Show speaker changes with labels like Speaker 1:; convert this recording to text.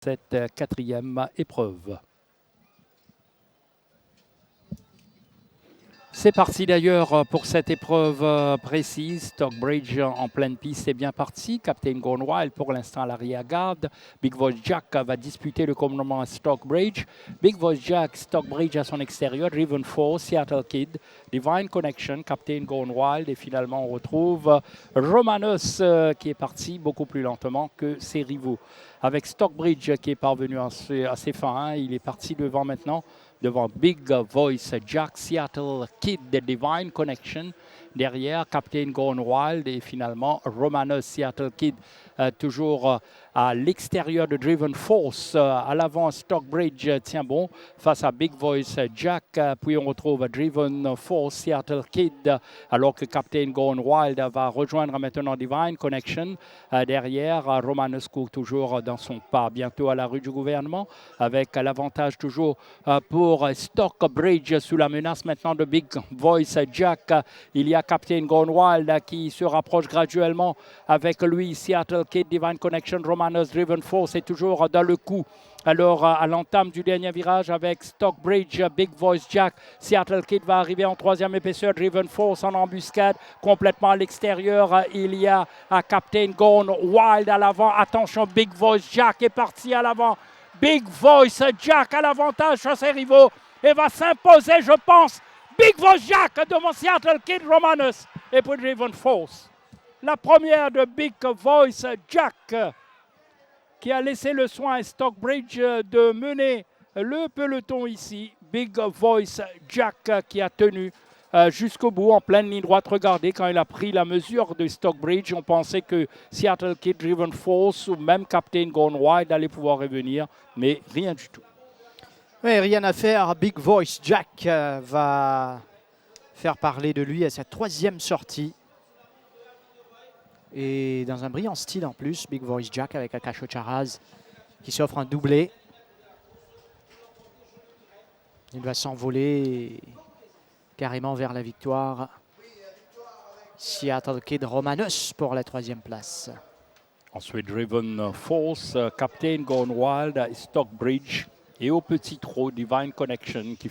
Speaker 1: cette quatrième épreuve. C'est parti d'ailleurs pour cette épreuve précise. Stockbridge en pleine piste est bien parti. Captain Gone Wild pour l'instant à l'arrière-garde. Big Voice Jack va disputer le commandement à Stockbridge. Big Voice Jack, Stockbridge à son extérieur. Driven Force, Seattle Kid, Divine Connection, Captain Gone Wild. Et finalement, on retrouve Romanus qui est parti beaucoup plus lentement que ses rivaux. Avec Stockbridge qui est parvenu à ses fins. Il est parti devant maintenant. Devant Big Voice Jack, Seattle Kid, The Divine Connection. Derrière, Captain Gone Wild et finalement Romanus, Seattle Kid, toujours à l'extérieur de Driven Force. À l'avant, Stockbridge tient bon face à Big Voice Jack. Puis on retrouve Driven Force, Seattle Kid, alors que Captain Gone Wild va rejoindre maintenant Divine Connection. Derrière, Romanus court toujours dans son pas. Bientôt à la rue du gouvernement, avec l'avantage toujours pour Stockbridge sous la menace maintenant de Big Voice Jack. Il y a Captain Gone Wild qui se rapproche graduellement avec lui. Seattle Kid, Divine Connection, Romanus, Driven Force est toujours dans le coup. Alors, à l'entame du dernier virage avec Stockbridge, Big Voice Jack, Seattle Kid va arriver en troisième épaisseur, Driven Force en embuscade, complètement à l'extérieur. Il y a Captain Gone Wild à l'avant. Attention, Big Voice Jack est parti à l'avant. Big Voice Jack à l'avantage sur ses rivaux et va s'imposer, je pense. Big Voice Jack devant Seattle Kid, Romanus et puis Driven Force. La première de Big Voice Jack qui a laissé le soin à Stockbridge de mener le peloton ici. Big Voice Jack qui a tenu jusqu'au bout en pleine ligne droite. Regardez, quand il a pris la mesure de Stockbridge, on pensait que Seattle Kid, Driven Force ou même Captain Gone Wild allait pouvoir revenir, mais rien du tout.
Speaker 2: Oui, rien à faire. Big Voice Jack va faire parler de lui à sa troisième sortie. Et dans un brillant style en plus, Big Voice Jack avec Akash Charaz qui s'offre un doublé. Il va s'envoler carrément vers la victoire. Seattle Kid, Romanus pour la troisième place.
Speaker 1: Ensuite, Driven Force, Captain Gone Wild, Stockbridge et au petit trot Divine Connection qui